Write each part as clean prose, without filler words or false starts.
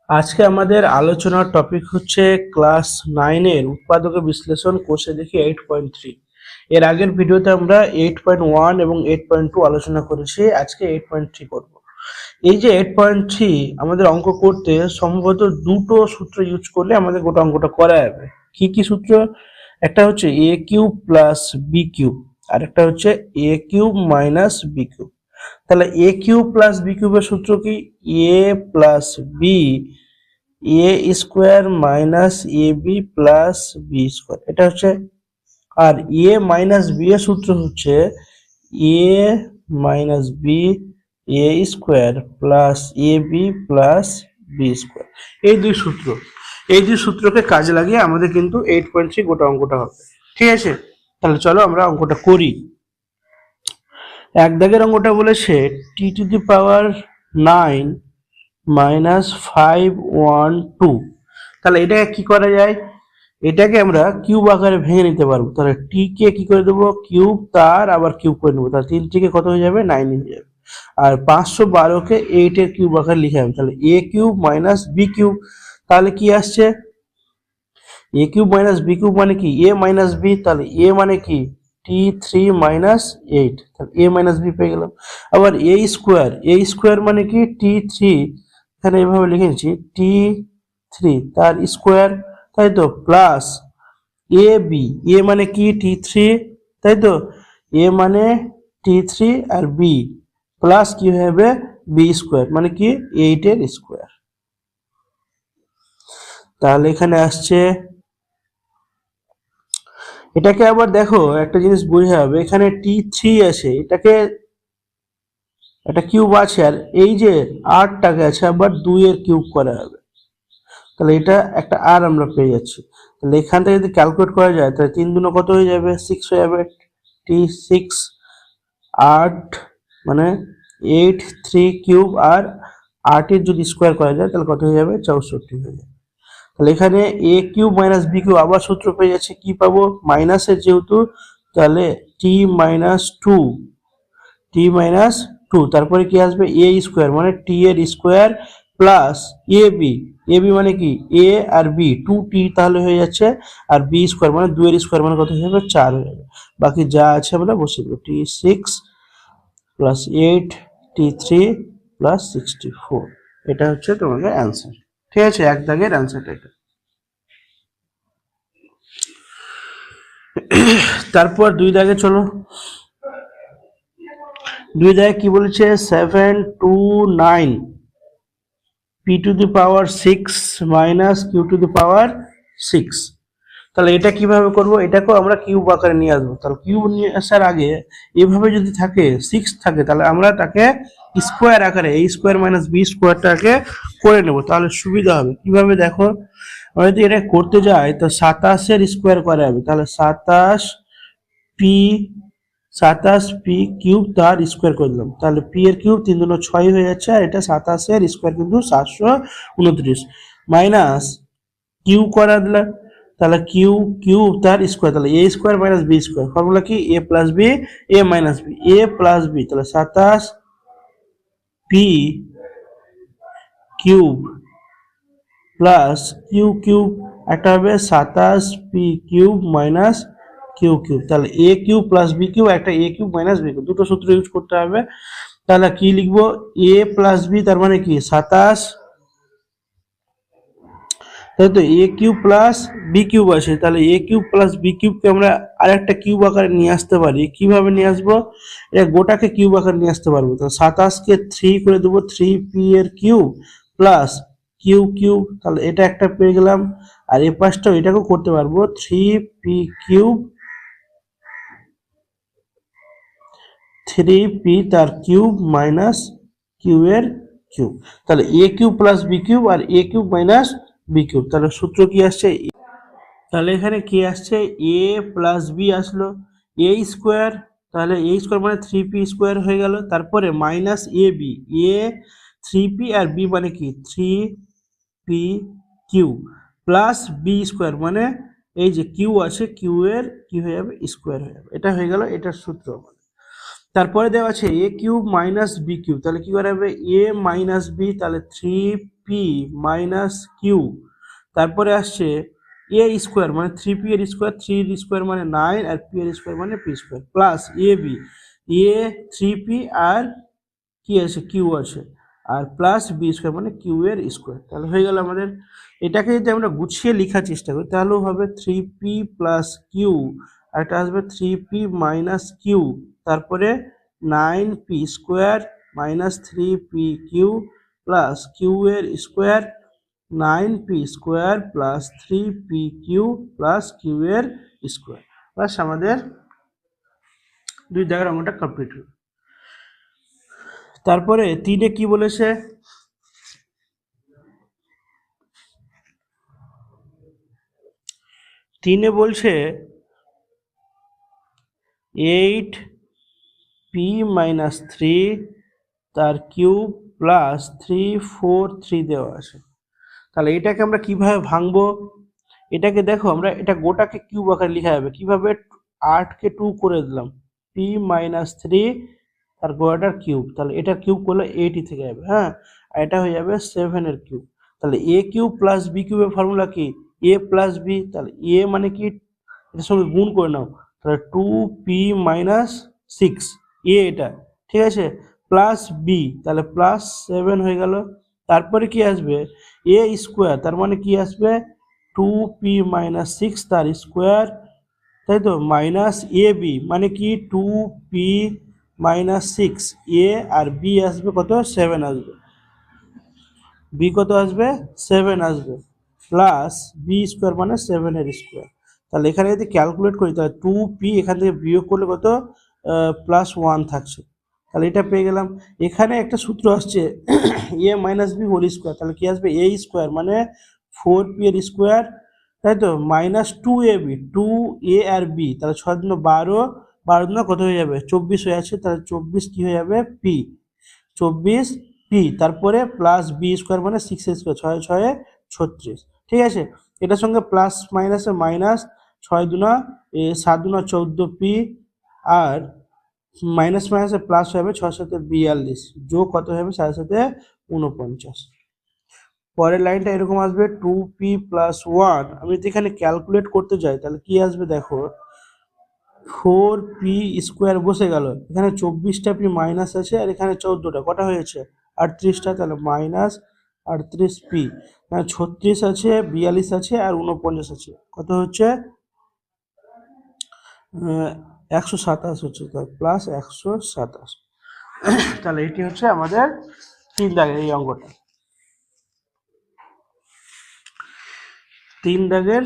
আজকে আমাদের আলোচনার টপিক হচ্ছে ক্লাস 9 এর উৎপাদক বিশ্লেষণ কোষে দেখি 8.3। এর আগের ভিডিওতে আমরা 8.1 এবং 8.2 আলোচনা করেছি। আজকে 8.3 করব। এই যে 8.3 আমাদের অঙ্ক করতে সম্ভবত দুটো সূত্র ইউজ করলে আমাদের গোটা অঙ্কটা করা যাবে। কি কি সূত্র? একটা হচ্ছে a cube plus b cube, আর একটা হচ্ছে a cube minus b cube. তাহলে a কিউব প্লাস b কিউবের সূত্র কি? a plus b A square minus A B plus B square, এটা হচ্ছে। আর এ মাইনাস বি এর সূত্র হচ্ছে A minus B A square plus A B plus B square. এই দুই সূত্রকে কাজে লাগিয়ে আমাদের কিন্তু 8.3 গোটা অঙ্কটা হবে। ঠিক আছে, তাহলে চলো আমরা অঙ্কটা করি। এক দাগের অঙ্কটা বলেছে টি টু দি পাওয়ার 9 মাইনাস 512। তাহলে এটাকে কি করা যায়? এটাকে আমরা কিউব আকারে ভেঙে নিতে পারবো। তাহলে টি কে কি করে দেবো? কিউব, তার আবার কিউব করে নেবো। তাহলে 3 থেকে কত হয়ে যাবে? 9 হয়ে যাবে। আর 512কে 8 এর কিউব আকারে লিখে যাবে। তাহলে A cube minus B cube. তাহলে কি আসছে? এ কিউব মাইনাস বি কিউব মানে কি? এ মাইনাস বি। তাহলে এ মানে কি? টি3 মাইনাস 8। তাহলে এ মাইনাস বি পেয়ে গেলাম। আবার এ স্কোয়ার মানে কি? টি3, এখানে এইভাবে লিখে নিচ্ছি, টি3 তার স্কোয়ার, তাই তো, প্লাস এ বি। এ মানে কি? টি3, তাই তো, এ মানে টি3 আর বি প্লাস কি হবে? বি স্কোয়ার মানে কি? 8 এর স্কোয়ার। তাহলে এখানে আসছে, এটাকে আবার দেখো একটা জিনিস বোঝা হবে, এখানে টি3 আছে, এটাকে একটা কিউব আছে, আর এই যে 8টাকে আছে আবার 2 এর কিউব করা হবে। তাহলে এটা একটা আর আমরা পেয়ে যাচ্ছি। তাহলে এখান থেকে যদি ক্যালকুলেট করা যায় তাহলে 3 দুনো কত হয়ে যাবে? 6 হয়ে যাবে। টি6 8 মানে 8 3 কিউব, আর 8 এর যদি স্কোয়ার করা যায় তাহলে কত হয়ে যাবে? 64 হয়ে যাবে। তাহলে এখানে এ কিউব মাইনাস বি কিউব আবার সূত্র পেয়ে যাচ্ছে, কি পাবো? মাইনাসের যেহেতু, তাহলে টি মাইনাস টু, তারপরে কি আসবে? এ স্কোয়ার মানে টি এর square plus A B. A B মানে কি? এ আর বি, 2t তাহলে হয়ে যাচ্ছে, আর বি স্কোয়ার মানে 2 এর স্কোয়ার মানে কত হয়ে যাবে? 4 হয়ে যাবে। বাকি যা আছে আমরা বসিয়ে দেবো, টি6 প্লাস 8 টি3 প্লাস 64। এটা হচ্ছে তোমাদের অ্যান্সার। ঠিক আছে, এক দাগের অ্যান্সারটা এটা। তারপর দুই দাগে চলো। দুই দাগে কি বলেছে? 729 P to the power 6 minus Q to the power 6। তাহলে এটা কিভাবে করব? এটাকেও আমরা কিউব আকারে নিয়ে আসবো। তাহলে কিউব নিয়ে আসার আগে এভাবে যদি থাকে, 6 থাকে, তাহলে আমরা তাকে স্কোয়ার আকারে a স্কোয়ার মাইনাস বি স্কোয়ারটাকে করে নেব, তাহলে সুবিধা হবে। কিভাবে দেখো, আমরা যদি এটা করতে যাই তো 27-এর স্কোয়ার করা হবে। তাহলে 27 পি কিউব তার স্কোয়ার করে দিলাম। তাহলে পি এর কিউব 3 দুগুণ 6 হয়ে যাচ্ছে, আর এটা 27-এর স্কোয়ার কিন্তু 729 মাইনাস কিউ করা দিলে, তাহলে কিউ কিউব তার স্কোয়ার, তাহলে A square minus B square. Formula কি? A plus B, A minus B, A plus B. তাহলে 27 P cube plus Q cube, একটা হবে 27 P cube minus Q cube. তাহলে A cube plus B cube, একটা A cube minus B cube, দুটো সূত্র use করতে হবে। তাহলে কি লিখবো? এ প্লাস বি তার মানে কি? 27, তাই তো, এ কিউব প্লাস বি কিউব আছে। তাহলে এ কিউব প্লাস বি কিউবকে আমরা আরেকটা কিউব আকারে নিয়ে আসতে পারি। কিভাবে নিয়ে আসবো? এটা গোটাকে কিউব আকারে নিয়ে আসতে পারবো। তো 27কে 3 করে দেবো, 3p এর কিউব প্লাস কিউ কিউব, তাহলে এটা একটা পেয়ে গেলাম। আর এই পাশটাও এটাকেও করতে পারবো, 3p কিউব 3p তার কিউব মাইনাস কিউ এর কিউব। তাহলে A cube plus B cube R A cube minus B cube. তাহলে সূত্র কি আসছে? তাহলে এখানে কি আসছে? এ প্লাস বি আসলো, এ স্কোয়ার, তাহলে এ স্কোয়ার মানে 3p স্কোয়ার হয়ে গেল। তারপরে minus A B, A 3p R B মানে কি? 3p Q plus B square মানে এই যে কিউ আছে, কিউ এর কি হয়ে যাবে? স্কোয়ার হয়ে যাবে। এটা হয়ে গেল এটার সূত্র। তারপরে দেওয়া আছে এ কিউব মাইনাস বি কিউব, তাহলে কি করা হবে এ মাইনাস বি, তাহলে 3p মাইনাস কিউ। তারপরে আসছে এ স্কোয়ার মানে 3p এর স্কোয়ার, 3 এর স্কোয়ার মানে 9 আর p এর স্কোয়ার মানে p square, plus A B, A 3p আর কি আছে কিউ আছে, আর প্লাস বি স্কোয়ার মানে কিউ এর স্কোয়ার। তাহলে হয়ে গেল আমাদের। এটাকে যদি আমরা গুছিয়ে লেখার চেষ্টা করি তাহলেও হবে 3p প্লাস কিউ, আর এটা আসবে 3p মাইনাস কিউ, তারপরে 9p square minus 3p Q plus Q এর square, 9p square plus 3p Q plus Q এর স্কোয়ার। বাস আমাদের 2 দাগের অঙ্কটা কমপ্লিট হলো। তারপরে 3-এ কি বলেছে, তিনে বলছে 8p মাইনাস 3 তার কিউব প্লাস 3 4 3 দেওয়া আছে। তাহলে এটাকে আমরা কিভাবে ভাঙবো, এটাকে দেখো আমরা এটা গোটাকে কিউব আকারে লেখা যাবে কিভাবে, 8কে 2 করে দিলাম, p মাইনাস 3 তার গোটার কিউব, তাহলে এটা কিউব করলে 8ই থেকে যাবে, হ্যাঁ, আর এটা হয়ে যাবে 7 এর কিউব। তাহলে এ কিউব প্লাস বি কিউবের ফর্মুলা কি, এ প্লাস বি, তাহলে এ মানে কি এটার সঙ্গে গুণ করে নাও, তাহলে 2p মাইনাস 6 এ এটা, ঠিক আছে, প্লাস বি, তাহলে প্লাস 7 হয়ে গেল। তারপরে কি আসবে এ স্কোয়ার, তার মানে কি আসবে 2p মাইনাস 6 তার স্কোয়ার, তাই তো, মাইনাস এ বি মানে কি 2p মাইনাস 6 এ, আর বি আসবে কত 7 আসবে, বি কত আসবে 7 আসবে, প্লাস বি স্কোয়ার মানে 7 এর স্কোয়ার। তাহলে এখানে যদি ক্যালকুলেট করি তাহলে 2p এখান থেকে বিয়োগ করলে কত প্লাস 1 থাকছে, তাহলে এটা পেয়ে গেলাম। এখানে একটা সূত্র আসছে A minus B whole square, তাহলে কি আসবে এ স্কোয়ার মানে 4p এর স্কোয়ার, তাই তো, মাইনাস 2ab, 2a আর b, তাহলে 6 দুগুণে 12, 12 দুগুণে কত হয়ে যাবে 24 হয়ে আছে, তাহলে 24 কি হয়ে যাবে p, 24 p, তারপরে প্লাস বি স্কোয়ার মানে 6 স্কোয়ার, 6 6 36, ঠিক আছে। এটার সঙ্গে প্লাস মাইনাসে মাইনাস, 6 দুনা 7 দুনা 14p, আর মাইনাস মাইনাসে প্লাস হবে 6 7 42, যোগ কত হবে 7 7 49। পরের লাইনটা এরকম আসবে 2p প্লাস 1, আমি যদি এখানে ক্যালকুলেট করতে যাই তাহলে কি আসবে দেখো 4p স্কোয়ার বসে গেল, এখানে 24টা p মাইনাস আছে আর এখানে 14টা, কটা হয়েছে 38টা, তাহলে মাইনাস 38p, 36 আছে 42 আছে আর 49 আছে, কত হচ্ছে 127 হচ্ছে, প্লাস 127। তাহলে এটি হচ্ছে আমাদের 3 দাগের এই অঙ্কটা। 3 দাগের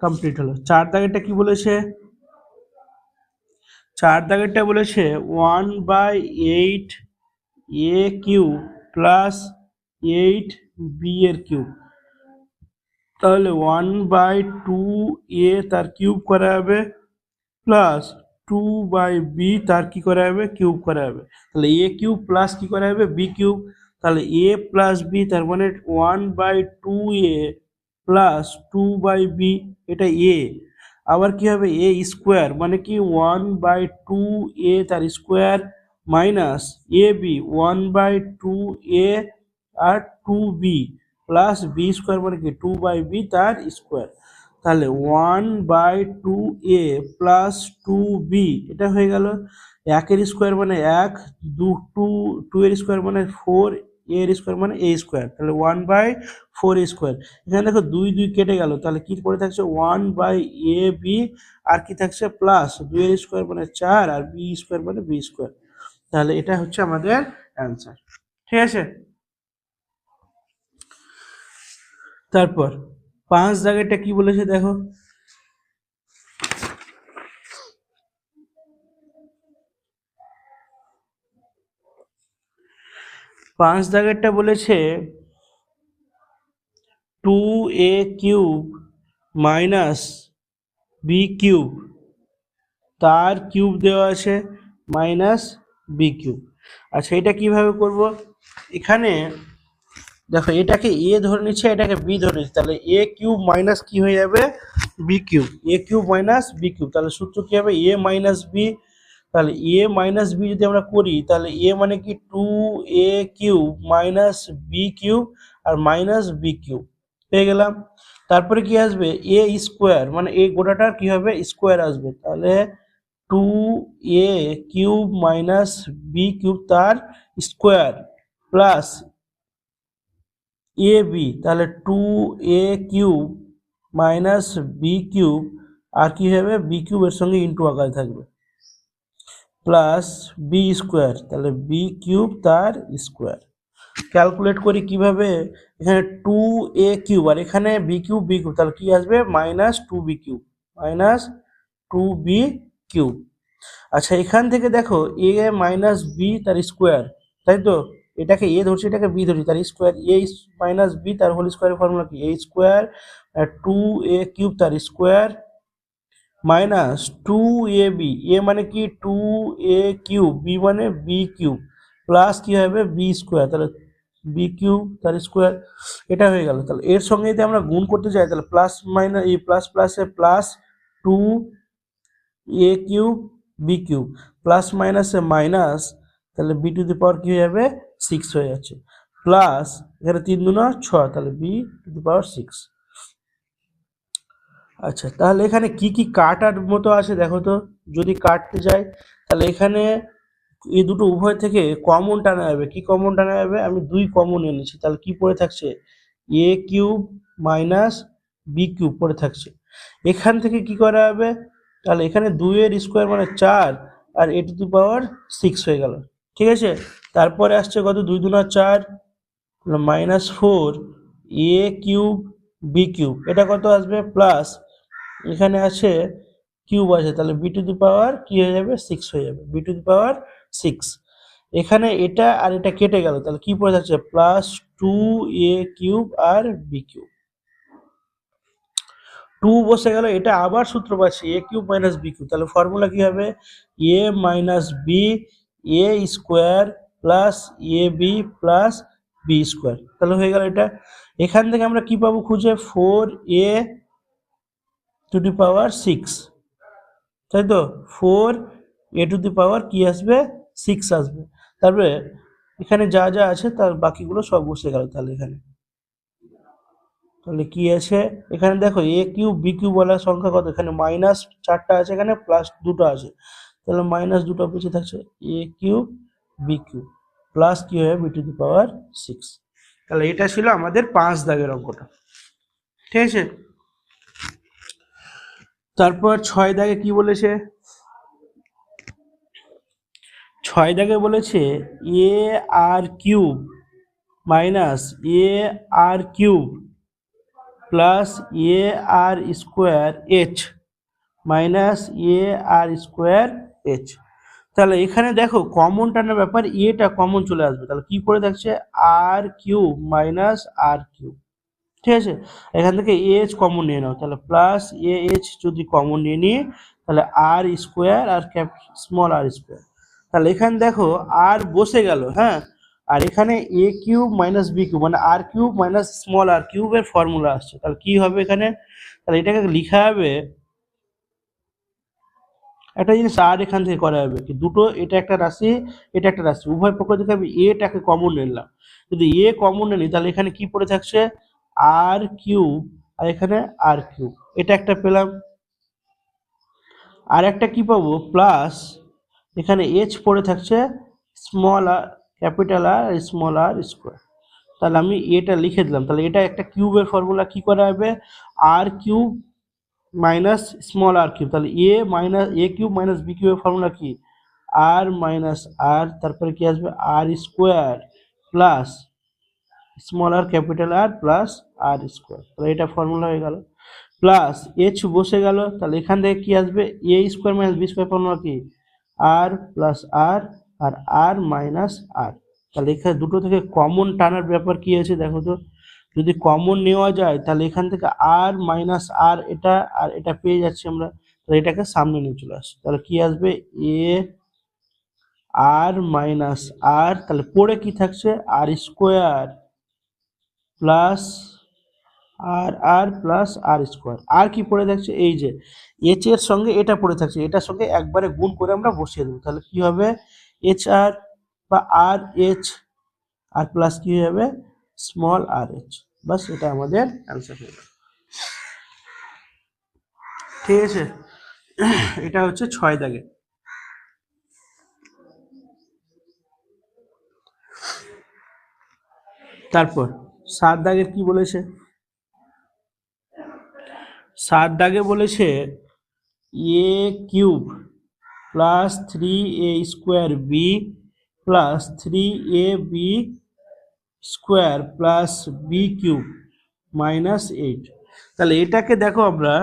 কমপ্লিট হলো। 4 দাগেরটা কি বলেছে, 4 দাগেরটা বলেছে 1/8 এ কিউব প্লাস 8b এর কিউব, তাহলে 1/2 এ তার কিউব করা হবে প্লাস 2/b তার কি করা হবে কিউব করা হবে, তাহলে এ কিউব প্লাস কি করা হবে বি কিউব, তাহলে এ প্লাস বি তার মানে 1/2a প্লাস 2/b, এটা এ, আবার কি হবে এ স্কোয়ার মানে কি 1/2a তার square minus A B 1/2a R 2b plus B square মানে কি 2/b তার স্কোয়ার, তাহলে 1/2a প্লাস 2b, এটা হয়ে গেল। 1 এর স্কোয়ার মানে 1, 2 এর স্কোয়ার মানে 4, এর স্কোয়ার মানে a স্কোয়ার, তাহলে 1/4 স্কোয়ার। এখানে দেখো 2 2 কেটে গেল, তাহলে কি পড়ে থাকছে 1/ab, আর কি থাকছে প্লাস 2 এর স্কোয়ার মানে 4 আর b স্কোয়ার মানে b স্কোয়ার, তাহলে এটা হচ্ছে আমাদের অ্যান্সার, ঠিক আছে। তারপর 5 দাগেরটা কি বলেছে দেখো, 5 দাগেরটা বলেছে 2a cube minus B cube তার কিউব দেওয়া আছে মাইনাস বি কিউব। আচ্ছা এটা কিভাবে করব, এখানে দেখো এটাকে এ ধরে নিচ্ছে এটাকে বি ধরে নিচ্ছে, তাহলে এ কিউব মাইনাস কি হয়ে যাবে বি কিউব, এ কিউব মাইনাস বি কিউব, তাহলে সূত্র কি হবে এ মাইনাস বি, তাহলে এ মাইনাস বি যদি আমরা করি তাহলে এ মানে কি 2a³ মাইনাস বি কিউব আর মাইনাস বি কিউব পেয়ে গেলাম। তারপরে কি আসবে এ স্কোয়ার, মানে এই গোটাটার কি হবে স্কোয়ার আসবে, তাহলে 2a³ মাইনাস বি কিউব তার স্কোয়ার প্লাস এ বি, তাহলে 2a³ মাইনাস বি কিউব আর কি হবে বি কিউব এর সঙ্গে ইন্টু আকারে থাকবে প্লাস বি স্কোয়ার, তাহলে বি কিউব তার স্কোয়ার। ক্যালকুলেট করি কিভাবে, এখানে 2a³ আর এখানে বি কিউব তাহলে কি আসবে মাইনাস 2b³ মাইনাস 2b³। আচ্ছা এখান থেকে দেখো এ মাইনাস বি তার স্কোয়ার, তাই তো, এটাকে এ ধরছি এটাকে বি ধরছি, তার স্কোয়ার এ মাইনাস বি তার হোল স্কোয়ারের ফর্মুলা কি এ স্কোয়ার 2a³ তার স্কোয়ার মাইনাস 2ab, এ মানে কি 2a³ বি মানে বি কিউব প্লাস কি হবে বি স্কোয়ার, তাহলে বি কিউব তার স্কোয়ার। এটা হয়ে গেল। তাহলে এর সঙ্গে যদি আমরা গুণ করতে চাই তাহলে প্লাস মাইনাস এই প্লাস প্লাসে প্লাস 2a³ b³ প্লাস মাইনাসে মাইনাস, তাহলে বি টু দি পাওয়ার কি হয়ে যাবে 6 হয়ে যাচ্ছে প্লাস এখানে 3 দুনা 6, তাহলে বি টু দি পাওয়ার 6। আচ্ছা তাহলে এখানে কি কি কাটার মতো আছে দেখো তো, যদি কাটতে যাই তাহলে এখানে এই দুটো উভয় থেকে কমন টানা যাবে। কি কমন টানা যাবে, আমি 2 কমন এনেছি, তাহলে কি পড়ে থাকছে a³ মাইনাস b³ পড়ে থাকছে। এখান থেকে কি করা হবে, তাহলে এখানে 2 এর স্কোয়ার মানে 4 আর a টু দি পাওয়ার 6 হয়ে গেল, ঠিক আছে। তারপরে আসছে কত 2 দুনা 4 মাইনাস 4 a³ b³, এটা কত আসবে প্লাস এখানে আছে কিউব আছে, তাহলে বি টু দি পাওয়ার কি হয়ে যাবে 6 হয়ে যাবে, বি টু দি পাওয়ার 6। এখানে এটা আর এটা কেটে গেল, তাহলে কি পড়ে যাচ্ছে প্লাস 2a³ আর b³। 2 বসে গেল, এটা আবার সূত্র পাচ্ছি a³ মাইনাস b³, তাহলে ফর্মুলা কি হবে a minus B A square plus A B plus B square, তাহলে হয়ে গেল এটা। এখান থেকে আমরা কি পাবো খুঁজে 4a টু দি পাওয়ার 6, তাই তো 4a টু দি পাওয়ার কি আসবে 6 আসবে। তারপরে এখানে যা যা আছে তার বাকিগুলো সব বসে গেল। তাহলে এখানে তাহলে কি আছে, এখানে দেখো a³ b³ বলার সংখ্যা কত, এখানে মাইনাস 4টা আছে এখানে প্লাস 2টা আছে, তাহলে মাইনাস 2টা পিছিয়ে থাকছে a³ b³ প্লাস কি হবে বি টু দি পাওয়ার 6। তাহলে এটা ছিল আমাদের 5 দাগের অঙ্কটা, ঠিক আছে। তারপর 6 দাগে কি বলেছে, 6 দাগে বলেছে a r³ minus a r³ plus a r² minus a r²। তাহলে এখানে দেখো কমন টানার ব্যাপার, এটা কমন চলে আসবে, তাহলে কি পড়ে থাকছে r³ মাইনাস r³, ঠিক আছে। এখান থেকে এইচ কমন নিয়ে নাও, তাহলে প্লাস এইচ যদি কমন নিয়ে নিই তাহলে r² আর স্মল r², তাহলে এখানে দেখো আর বসে গেল, হ্যাঁ, আর এখানে a³ মাইনাস b³ মানে r³ মাইনাস স্মল r³ এর ফর্মুলা আসছে, তাহলে কি হবে এখানে, তাহলে এটাকে লেখা হবে একটা জিনিস আর এখান থেকে করা যাবে কি দুটো, এটা একটা রাশি এটা একটা রাশি, উভয় পক্ষ থেকে আমি এটাকে কমন নিলাম, যদি এ কমন নিই তাহলে এখানে কি পড়ে থাকছে r³ আর এখানে r³, এটা একটা পেলাম। আর একটা কি পাবো প্লাস এখানে এইচ পড়ে থাকছে স্মল আর ক্যাপিটাল আর স্মল r², তাহলে আমি এটা লিখে দিলাম। তাহলে এটা একটা কিউবের ফর্মুলা কি করা হবে r³ মাইনাস স্মল r³, তাহলে a³ মাইনাস b³ এর ফর্মুলা কি r মাইনাস r, তারপরে কি আসবে r² প্লাস স্মল আর ক্যাপিটাল আর প্লাস r², তাহলে এটা ফর্মুলা হয়ে গেল। প্লাস এইচ বসে গেল, তাহলে এখান থেকে কি আসবে a² মাইনাস b² ফর্মুলা কি r প্লাস r আর r মাইনাস r। তাহলে এখানে দুটো থেকে কমন টানার ব্যাপার কি আছে দেখো তো, যদি কমন নেওয়া যায় তাহলে এখান থেকে r মাইনাস r এটা আর এটা পেয়ে যাচ্ছি আমরা, তাহলে এটাকে সামনে নিয়ে চলে আসছে, তাহলে কি আসবে a r মাইনাস r, তাহলে পড়ে কি থাকছে r² প্লাস আর প্লাস আর স্কোয়ার। আর কি পড়ে থাকছে, এই যে এইচ এর সঙ্গে এটা পড়ে থাকছে, এটার সঙ্গে একবারে গুণ করে আমরা বসিয়ে দেবো। তাহলে কি হবে, এইচ আর বা আর এইচ আর প্লাস কি হয়ে যাবে, স্মল আর এইচ। বাস এটা আমাদের অ্যান্সার হয়ে যাবে। ঠিক আছে, এটা হচ্ছে 6 দাগে। তারপর 7 দাগের কি বলেছে, 7 দাগে বলেছে A cube plus 3a square B plus 3ab square plus B cube minus 8। তাহলে এটাকে দেখো আমরা,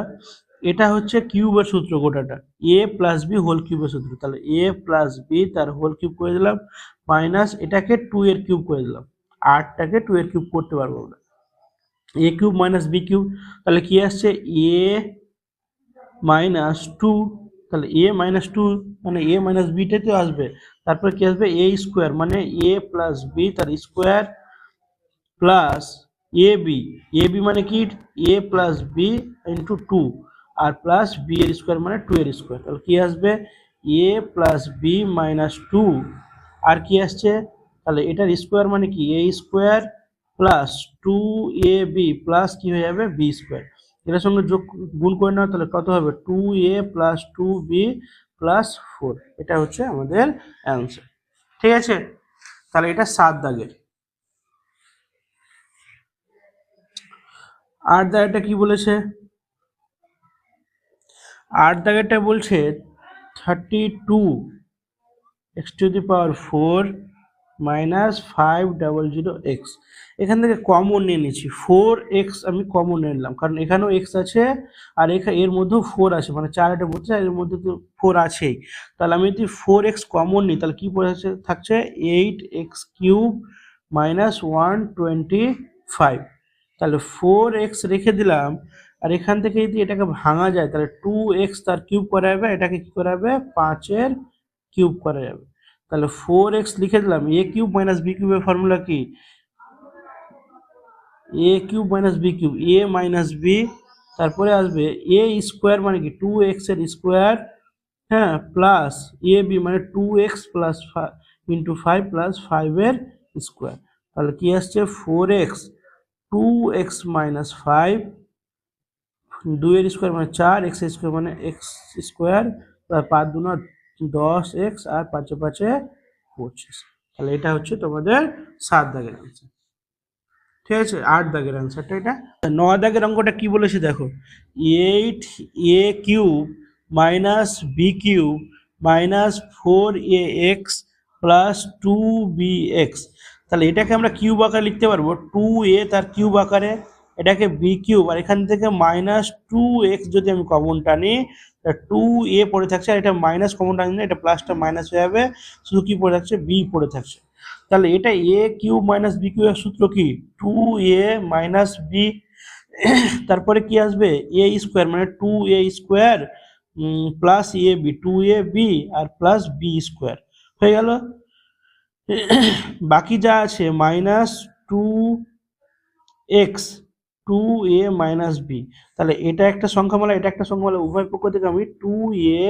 এটা হচ্ছে কিউবের সূত্র গোটাটা, এ প্লাস বি হোল কিউবের সূত্র। তাহলে এ প্লাস বি তার হোল কিউব করে দিলাম, মাইনাস এটাকে 2 এর কিউব করে দিলাম, 8টাকে 2 এর কিউব করতে পারবো আমরা, এ কিউব মাইনাস বি কিউব। তাহলে কি আসছে, এ মাইনাস 2, তাহলে এ মাইনাস 2 মানে এ মাইনাস বিটাতে আসবে, তারপর কি আসবে এ স্কোয়ার মানে এ প্লাস বি তার স্কোয়ার প্লাস এ বি মানে কি A plus B into 2 R plus B এর স্কোয়ার মানে 2 এর স্কোয়ার। তাহলে কি আসবে এ প্লাস বি মাইনাস 2 আর কি আসছে, তাহলে এটার স্কোয়ার মানে কি A square plus 2ab plus কি হয়ে যাবে বি স্কোয়ার। এটার সঙ্গে যোগ গুণ করে নাও, তাহলে কত হবে 2a প্লাস 2b প্লাস 4। এটা হচ্ছে আমাদের অ্যান্সার। ঠিক আছে, তাহলে এটা 7 দাগের। 8 দাগেরটা কি বলেছে, 8 দাগেরটা বলছে 32x⁴ মাইনাস 500x। এখান থেকে কমন নিয়ে নিচ্ছি, 4x আমি কমন নিয়ে নিলাম, কারণ এখানেও x আছে আর এর মধ্যেও 4 আছে, মানে 4 এটা বলছে এর মধ্যে তো 4 আছেই। তাহলে আমি যদি 4x কমন নিই তাহলে কি পড়ে থাকছে 8x³ মাইনাস 125। তাহলে 4x রেখে দিলাম, আর এখান থেকে যদি এটাকে ভাঙা যায় তাহলে 2x তার কিউব করা যাবে, এটাকে কি করা যাবে 5-এর কিউব করা যাবে। তাহলে 4x লিখে দিলাম, এ কিউব মাইনাস বি কিউবের ফর্মুলা কি, এ কিউব মাইনাস বি কিউব, এ মাইনাস বি, তারপরে আসবে এ স্কোয়ার মানে কি 2x এর স্কোয়ার, হ্যাঁ, প্লাস এ বি মানে 2x প্লাস ইন্টু 5 প্লাস 5 এর স্কোয়ার। তাহলে কি আসছে 4x 2x মাইনাস 5, 2 এর স্কোয়ার মানে 4, x স্কোয়ার মানে x স্কোয়ার, 5 দুনা 10x আর 5 5 25। তাহলে এটা হচ্ছে তোমাদের 7 দাগের অ্যান্সার। ঠিক আছে, 8 দাগের অ্যান্সারটা এটা। 9 দাগের অঙ্কটা কি বলেছে দেখো, 8a³ minus B cube minus 4ax plus 2bx। তাহলে এটাকে আমরা কিউব আকারে লিখতে পারবো, 2a তার কিউব আকারে, এটাকে বি কিউব, আর এখান থেকে মাইনাস 2x যদি আমি কমন টানি 2a পড়ে থাকছে, আর এটা মাইনাস কমন টানি না, এটা প্লাসটা মাইনাস হয়ে যাবে, শুধু কি পড়ে থাকছে বি পড়ে থাকছে। তাহলে এটা এ কিউব মাইনাস বি কিউবের সূত্র কি 2a মাইনাস বি, তারপরে কি আসবে এ স্কোয়ার মানে 2a square plus A B 2ab R plus B square হয়ে গেল। বাকি যা আছে minus 2x 2a minus B, তাহলে এটা একটা সংখ্যামালা এটা একটা সংখ্যামালা, উভয় পক্ষ থেকে আমি 2a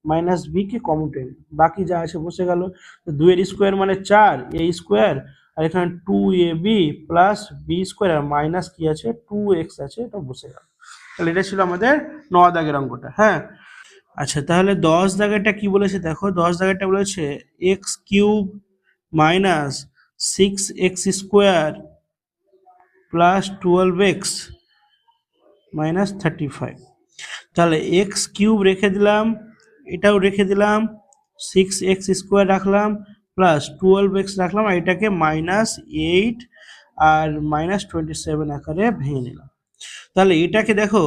মাইনাস বি কে কমন টেনে, বাকি যা আছে বসে গেল। 2 এর স্কোয়ার মানে 4 a স্কোয়ার, আর এখানে 2ab প্লাস বি স্কোয়ার আর মাইনাস কি আছে 2x আছে, এটা বসে গেল। তাহলে এটা ছিল আমাদের 9 দাগের অঙ্কটা। হ্যাঁ, আচ্ছা তাহলে 10 দাগেরটা কি বলেছে দেখো, 10 দাগেরটা বলেছে x³ minus 6x square plus 12x minus 35। তাহলে x³ রেখে দিলাম, এটাও রেখে দিলাম, 6x স্কোয়ার রাখলাম প্লাস 12x রাখলাম, আর এটাকে মাইনাস 8 আর মাইনাস 27 আকারে ভেঙে নিলাম। তাহলে এটাকে দেখো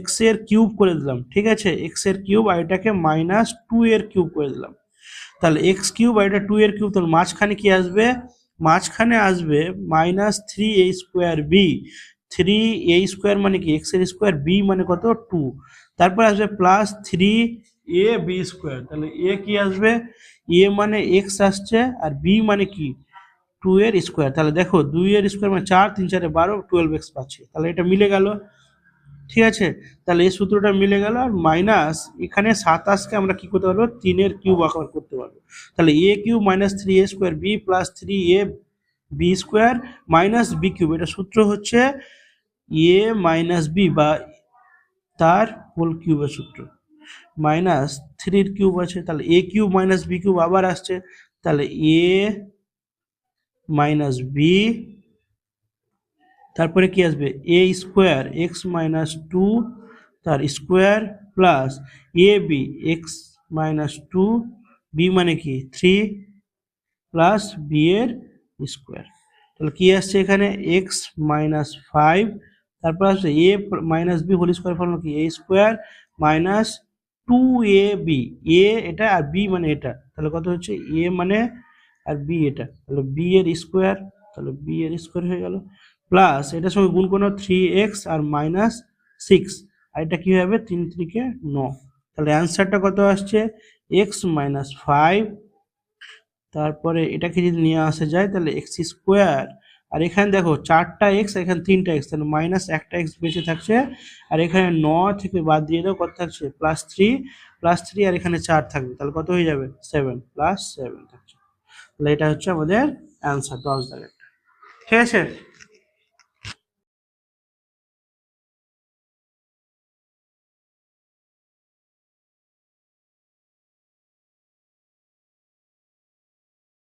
x এর কিউব করে দিলাম, ঠিক আছে, x এর কিউব, আর এটাকে মাইনাস 2 এর কিউব করে দিলাম। তাহলে x³ আর এটা 2 এর কিউব, তাহলে মাঝখানে কি আসবে, মাঝখানে আসবে minus 3a square B, 3a square মানে কি x এর স্কোয়ার, বি মানে কত 2, তারপর আসবে প্লাস 3ab স্কোয়ার। তাহলে এ কি আসবে, এ মানে x আসছে আর বি মানে কি 2 এর স্কোয়ার। তাহলে দেখো 2 এর স্কোয়ার মানে 4, 3 4 12, 12x পাচ্ছি। তাহলে এটা মিলে গেল, ঠিক আছে। তাহলে এই সূত্রটা মিলে গেল। আর মাইনাস এখানে 27কে আমরা কি করতে পারবো, 3 এর কিউব আকার করতে পারবো। তাহলে a cube minus 3a square b plus 3a b square minus b cube, এটা সূত্র হচ্ছে a মাইনাস b বা তার হোল কিউবের সূত্র। মাইনাস 3 কিউব আছে, তাহলে a cube minus b cube আবার আসছে, তাহলে a মাইনাস b, তারপরে কি আসবে a স্কোয়ার x মাইনাস 2 তার square plus A B x minus 2 B মানে কি 3 প্লাস বি এর স্কোয়ার। তাহলে কি আসছে এখানে এক্স মাইনাস 5, তারপর আসছে A minus B whole square formula কি এ স্কোয়ার মাইনাস 2ab, এ এটা আর বি মানে এটা, তাহলে কত হচ্ছে এ মানে আর বি এটা, তাহলে বি এর স্কোয়ার, তাহলে বি এর স্কোয়ার হয়ে গেল প্লাস এটার সঙ্গে গুণ করো 3x আর মাইনাস 6, আর এটা কি হবে 3 3 9। তাহলে অ্যান্সারটা কত আসছে x মাইনাস 5, তারপরে এটাকে যদি নিয়ে আসা যায় তাহলে এক্স স্কোয়ার, আর এখানে দেখো 4টা এক্স, এখানে 3টা এক্স, তাহলে মাইনাস একটা এক্স বেঁচে থাকছে, আর এখানে 9 থেকে বাদ দিয়ে দাও কত থাকছে প্লাস 3 আর এখানে 4 থাকবে, তাহলে কত হয়ে যাবে 7 প্লাস 7 থাকছে। তাহলে এটা হচ্ছে আমাদের অ্যান্সার 10 দাগের, ঠিক আছে।